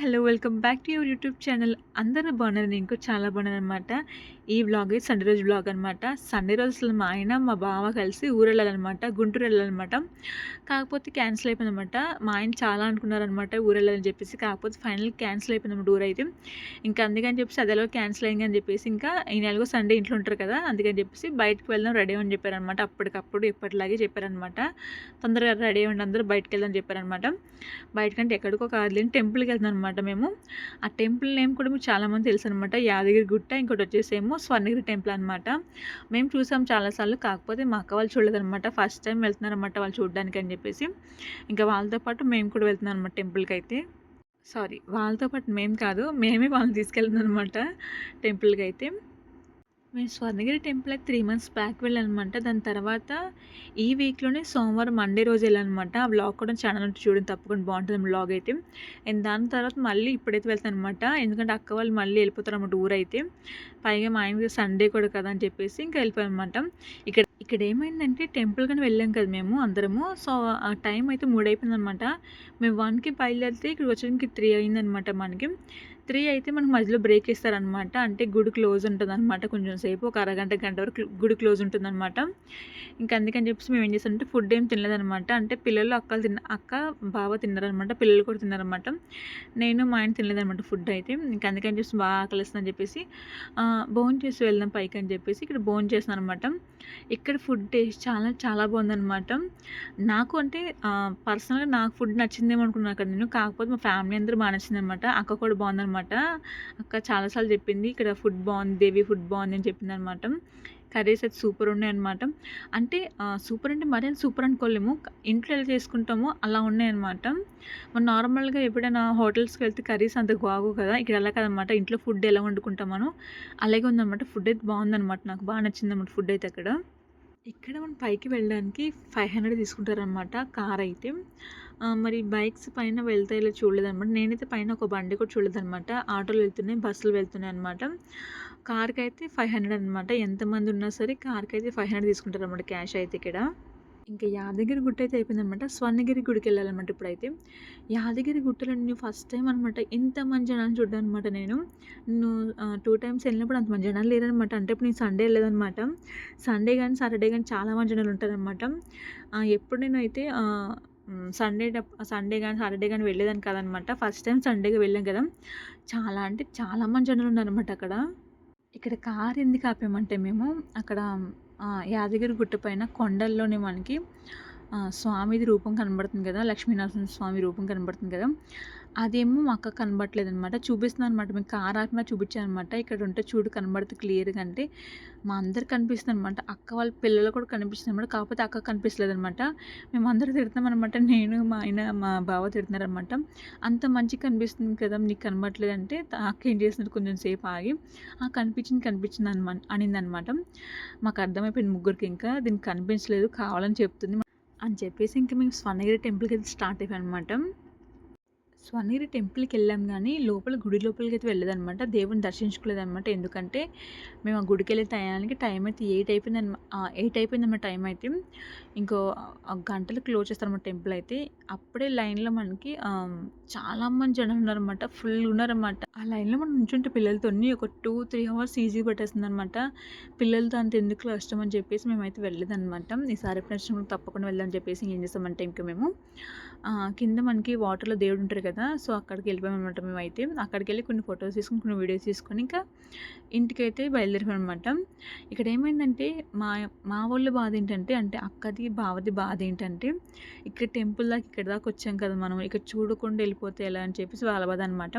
Hello. Welcome back to your YouTube channel. అందరూ బాగున్నారు. నేను కూడా చాలా బాగున్నాననమాట. ఈ వ్లాగ్ అయితే సండే రోజు వ్లాగ్ అనమాట. సండే రోజు అసలు మా ఆయన, మా బావ కలిసి ఊరెళ్ళాలనమాట. గుంటూరు వెళ్ళాలనమాట. కాకపోతే క్యాన్సిల్ అయిపోయిందనమాట. మా ఆయన చాలా అనుకున్నారనమాట ఊరెళ్ళాలని చెప్పేసి. కాకపోతే ఫైనల్ క్యాన్సిల్ అయిపోయిందన్నమాట ఊరైతే. ఇంకా అందుకని చెప్పేసి అదెలాగో క్యాన్సిల్ అయింది అని చెప్పేసి ఇంకా ఈయన ఎలాగో సండే ఇంట్లో ఉంటారు కదా! అందుకని చెప్పేసి బయటకి వెళ్దాం రెడీ అవ్వమని చెప్పారనమాట. అప్పటికప్పుడు ఎప్పటిలాగే చెప్పారనమాట. తొందరగా రెడీ అవ్వండి అందరూ బయటికెళ్దామని చెప్పారనమాట. బయటకంటే ఎక్కడికో కాదులేండి టెంపుల్‌కి వెళ్తున్నామనమాట మేము. ఆ టెంపుల్ నేమ్ కూడా మీకు చాలామంది తెలుసనమాట. యాదగిరి గుట్ట, ఇంకోటి వచ్చేసేమో స్వర్ణగిరి టెంపుల్ అనమాట. మేము చూసాం చాలా సార్లు. కాకపోతే మా అక్క వాళ్ళు చూడలేదనమాట. ఫస్ట్ టైం వెళ్తున్నారనమాట వాళ్ళు చూడడానికి అని చెప్పేసి. ఇంకా వాళ్ళతో పాటు మేము కూడా వెళ్తున్నాం అనమాట టెంపుల్‌కైతే. సారీ, వాళ్ళతో పాటు మేము కాదు. మేమే వాళ్ళని తీసుకెళ్తున్నాం అనమాట టెంపుల్‌కైతే. మేము స్వర్ణగిరి టెంపుల్ అయితే 3 మంత్స్ బ్యాక్ వెళ్ళానమాట. దాని తర్వాత ఈ వీక్‌లోనే సోమవారం, మండే రోజు వెళ్ళానమాట. ఆ వ్లాగ్ కూడా ఛానల్ ఉంటే చూడండి తప్పకుండా బాగుంటుంది వ్లాగ్ అయితే. అండ్ దాని తర్వాత మళ్ళీ ఇప్పుడైతే వెళ్తాననమాట. ఎందుకంటే అక్క వాళ్ళు మళ్ళీ వెళ్ళిపోతారన్నమాట ఊరైతే. పైగా మా ఆయనకి సండే కూడా కదా అని చెప్పేసి ఇంకా వెళ్ళిపోయామన్నమాట. ఇక్కడ ఏమైందంటే టెంపుల్ గాని వెళ్ళాం కదా మేము అందరము. సో, ఆ టైం అయితే 3 అయిపోయిందనమాట. మేము 1కి బయలుదేరితే ఇక్కడికి వచ్చేసరికి 3 అయిందనమాట మనకి. 3 అయితే మనకు మధ్యలో బ్రేక్ ఇస్తారనమాట. అంటే గుడి క్లోజ్ ఉంటదనమాట కొంచెం సేపు. ఒక అరగంట, గంట వరకు గుడి క్లోజ్ ఉంటుందనమాట. ఇంక అందుకని చెప్పేసి మేము ఏం చేసామంటే ఫుడ్ ఏం తినలేదనమాట. అంటే పిల్లలు, అక్క, బావ తిన్నారనమాట. పిల్లలు కూడా తిన్నారనమాట. నేను, మా ఆయన తినలేదనమాట ఫుడ్ అయితే. ఇంక అందుకని చెప్పేసి బాగా ఆకలేస్తుందని చెప్పేసి భోంచేసి వెళ్దాం పైకి అని చెప్పేసి ఇక్కడ భోంచేసాననమాట. ఇక్కడ ఫుడ్ టేస్ట్ చాలా చాలా బాగుందనమాట. నాకు అంటే పర్సనల్‌గా నాకు ఫుడ్ నచ్చిందేమో అనుకున్నాను అక్కడ నేను. కాకపోతే మా ఫ్యామిలీ అందరూ బాగా నచ్చిందనమాట. అక్క కూడా బాగుందనమాట. అక్క చాలా సార్లు చెప్పింది ఇక్కడ ఫుడ్ బాగుంది, దేవి ఫుడ్ బాగుంది అని చెప్పిందనమాట. కర్రీస్ అయితే సూపర్ ఉన్నాయన్నమాట. అంటే సూపర్ అంటే మరీ అంత సూపర్ అనుకోలేము. ఇంట్లో ఎలా చేసుకుంటామో అలా ఉన్నాయన్నమాట. మనం నార్మల్‌గా ఎప్పుడైనా హోటల్స్‌కి వెళ్తే కర్రీస్ అంత బాగోవు కదా! ఇక్కడ అలా కాదనమాట. ఇంట్లో ఫుడ్ ఎలా వండుకుంటాం మనం అలాగే ఉందనమాట. ఫుడ్ అయితే బాగుందనమాట. నాకు బాగా నచ్చిందనమాట ఫుడ్ అయితే అక్కడ. ఇక్కడ మనం పైకి వెళ్ళడానికి 500 తీసుకుంటారనమాట కారైతే. మరి బైక్స్ పైన వెళ్తాయిలో చూడలేదనమాట. నేనైతే పైన ఒక బండి కూడా చూడలేదనమాట. ఆటోలు వెళ్తున్నాయి, బస్సులు వెళ్తున్నాయి అనమాట. కార్‌కైతే 500 అనమాట. ఎంతమంది ఉన్నా సరే కార్‌కైతే 500 తీసుకుంటారనమాట క్యాష్ అయితే ఇక్కడ. ఇంకా యాదగిరి గుట్ట అయితే అయిపోయిందనమాట. స్వర్ణగిరి గుడికెళ్ళాలనమాట ఇప్పుడైతే. యాదగిరి గుట్టలో నేను ఫస్ట్ టైం అనమాట ఇంతమంది జనాన్ని చూడ్డాననమాట నేను. నేను 2 టైమ్స్ వెళ్ళినప్పుడు అంతమంది జనాలు లేరనమాట. అంటే ఇప్పుడు నేను సండే వెళ్ళలేదనమాట. సండే గానీ, సాటర్డే గానీ చాలా మంది జనాలు ఉంటారనమాట. ఎప్పుడు నేనైతే సండే గానీ, సాటర్డే గానీ వెళ్ళేదాన్ని కాదనమాట. ఫస్ట్ టైం సండేగా వెళ్ళాం కదా! చాలా అంటే చాలా మంది జనాలున్నారనమాట అక్కడ. ఇక్కడ కార్ ఎందుకు ఆపామంటే మేము అక్కడ యాదగిరి గుట్ట పైన కొండల్లోనే మనకి స్వామిది రూపం కనబడుతుంది కదా! లక్ష్మీనరసింహ స్వామి రూపం కనబడుతుంది కదా! అదేమో మా అక్కకి కనబడట్లేదనమాట. చూపిస్తున్నాననమాట. మేము కార్ ఆపినా చూపించాననమాట. ఇక్కడ ఉంటే చూడు కనబడుతుంది క్లియర్‌గా అంటే, మా అందరికి కనిపిస్తుందనమాట. అక్క వాళ్ళ పిల్లలు కూడా కనిపిస్తుందనమాట. కాకపోతే అక్కకి కనిపిస్తలేదనమాట. మేమందరం తిడుతున్నామనమాట. నేను, మా ఆయన, మా బావ తిడుతున్నారనమాట. అంత మంచిగా కనిపిస్తుంది కదా! నీకు కనబడట్లేదంటే అక్క ఏం చేసింది కొంచెం సేపు ఆగి, కనిపించింది అనిందనమాట. మాకు అర్థమైపోయింది ముగ్గురికి ఇంకా. దీనికి కనిపించలేదు కావాలని చెప్తుంది అని చెప్పేసి ఇంక మేము స్వర్ణగిరి టెంపుల్‌కైతే స్టార్ట్ అయిపోయామనమాట. స్వర్ణగిరి టెంపుల్‌కెళ్ళాం గానీ, గుడి లోపలికైతే వెళ్ళలేదనమాట. దేవుడిని దర్శించుకోలేదనమాట. ఎందుకంటే, మేము ఆ గుడికెళ్ళే టయానికి టైం అయితే 8 అయిపోయిందనమాట టైం అయితే. ఇంకో గంటలో క్లోజ్ చేస్తారనమాట టెంపుల్ అయితే. అప్పుడే లైన్‌లో మనకి చాలా మంది జనాలున్నారనమాట. ఫుల్ ఉన్నారనమాట. ఆ లైన్‌లో మనం నించుంటే పిల్లలతోని ఒక 2, 3 అవర్స్ ఈజీగా పట్టేస్తుందనమాట. పిల్లలతో అంత ఎందుకు కష్టం అని చెప్పేసి మేమైతే వెళ్ళలేదనమాట. ఈసారి ఎప్పుడైనా వచ్చినప్పుడు తప్పకుండా వెళ్దామని చెప్పేసి ఏం చేసామంటే ఇంక మేము కింద మనకి వాటర్‌లో దేవుడు ఉంటారు కదా! సో, అక్కడికి వెళ్ళిపోయామనమాట మేమైతే. అక్కడికెళ్ళి కొన్ని ఫోటోస్ తీసుకొని, కొన్ని వీడియోస్ తీసుకొని ఇంకా ఇంటికైతే బయలుదేరిపోయామనమాట. ఇక్కడ ఏమైందంటే మా మా వోళ్ళ బాధ ఏంటంటే అంటే అక్కది, బావది బాధ ఏంటంటే ఇక్కడ టెంపుల్ దాకా ఇక్కడి దాకా వచ్చాం కదా మనం. ఇక్కడ చూడకుండా వెళ్ళిపోతే ఎలా అని చెప్పేసి వాళ్ళ బాధ అనమాట.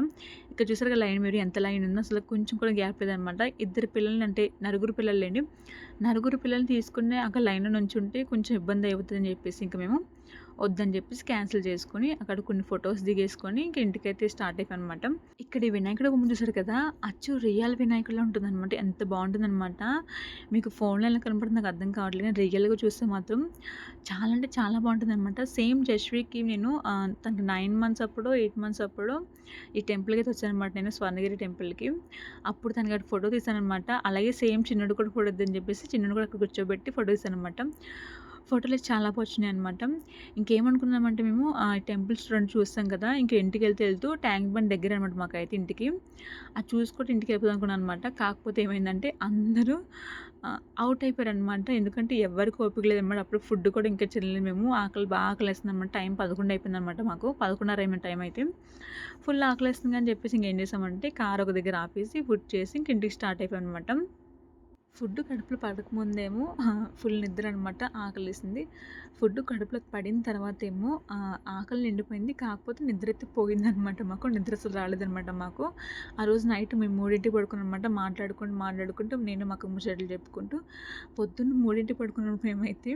ఇక్కడ చూసారుగా లైన్ మీరు ఎంత లైన్ ఉందో అసలు కొంచెం కూడా గ్యాప్ లేదనమాట. ఇద్దరు పిల్లల్ని అంటే నలుగురు పిల్లలేండి. నలుగురు పిల్లల్ని తీసుకుని అక్కడ లైన్‌లో నుంచుంటే కొంచెం ఇబ్బంది అవుతుందని చెప్పేసి ఇంక మేము వద్దని చెప్పేసి క్యాన్సిల్ చేసుకొని అక్కడ కొన్ని ఫొటోస్ దిగేసుకొని ఇంక ఇంటికైతే స్టార్ట్ అయిపోయామనమాట. ఇక్కడ ఈ వినాయకుడి బొమ్మ చూసారు కదా! అచ్చు రియల్ వినాయకుడిలా ఉంటుందనమాట. ఎంత బాగుంటుందనమాట. మీకు ఫోన్‌లో ఎలా కనపడుతుందో నాకు అర్థం కావట్లేదు. కానీ రియల్‌గా చూస్తే మాత్రం చాలా అంటే చాలా బాగుంటుందనమాట. సేమ్ జస్ట్‌కి నేను తనకి 9 మంత్స్ అప్పుడో, 8 మంత్స్ అప్పుడో ఈ టెంపుల్‌కి అయితే వచ్చాననమాట నేను స్వర్ణగిరి టెంపుల్‌కి. అప్పుడు తనకి అక్కడ ఫోటో తీశాననమాట. అలాగే సేమ్ చిన్నోడు కూడా ఫోటో తీద్దని చెప్పేసి చిన్నోడు కూడా అక్కడ కూర్చోబెట్టి ఫోటో తీశాననమాట. ఫోటోలు చాలా వచ్చినాయనమాట. ఇంకేమనుకున్నామంటే మేము టెంపుల్స్ 2 చూస్తాం కదా! ఇంక వెళ్తూ ట్యాంక్ బండ్ దగ్గరనమాట మాకైతే ఇంటికి. అది చూసుకుంటూ ఇంటికెళ్ళిపోదాం అనుకున్నాను అనమాట. కాకపోతే ఏమైందంటే అందరూ ఔట్ అయిపోయారనమాట. ఎందుకంటే ఎవ్వరికి ఓపిక లేదనమాట. అప్పుడు ఫుడ్ కూడా ఇంకా తినలేదు మేము. బాగా ఆకలేస్తుందనమాట. టైం 11 అయిపోయిందనమాట మాకు. 11:30 అయింది టైం అయితే. ఫుల్ ఆకలేస్తుంది అని చెప్పేసి ఇంకేం చేసామంటే కార్ ఒక దగ్గర ఆపేసి ఫుడ్ చేసి ఇంక ఇంటికి స్టార్ట్ అయిపోయామనమాట. ఫుడ్ కడుపులో పడకముందేమో ఫుల్ నిద్ర అనమాట. ఆకలేసింది. ఫుడ్ కడుపులోకి పడిన తర్వాతేమో ఆకలి నిండిపోయింది. కాకపోతే నిద్రైతే పోయిందనమాట మాకు. నిద్ర అసలు రాలేదనమాట మాకు. ఆ రోజు నైట్ మేము 3కి పడుకున్నామనమాట. మాట్లాడుకుంటూ నేను మా అక్క ముచ్చట్లు చెప్పుకుంటూ పొద్దున్న 3కి పడుకున్నాం మేమైతే.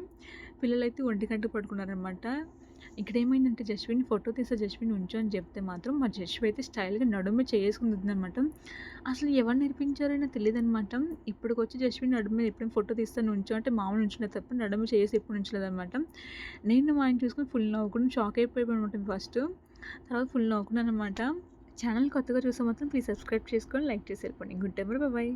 పిల్లలైతే 1 పడుకున్నారనమాట. ఇక్కడేమైందంటే జస్విన్ ఫోటో తీసా జస్విన్ ఉంచు అని చెప్తే మాత్రం మా జస్వి అయితే స్టైల్‌గా నడుము చేసుకొని ఉందనమాట. అసలు ఎవరు నేర్పించారో నాకు తెలీదనమాట. ఇప్పటికొచ్చి జస్విన్ నడుము మీద ఎప్పుడైనా ఫోటో తీస్తే నుంచో అంటే మామూలుగా నుంచునే తప్ప నడుము చేసి ఎప్పుడు నుంచలేదనమాట. నేను మా ఆయన చూసుకొని ఫుల్ నవ్వుకుని షాక్ అయిపోయామనమాట ఫస్ట్. తర్వాత ఫుల్ నవ్వుకున్నాననమాట. ఛానల్ కొత్తగా చూస్తే మాత్రం ప్లీజ్ సబ్స్క్రైబ్ చేసుకొని లైక్ చేసి వెళ్ళిపోండి. Good day bye.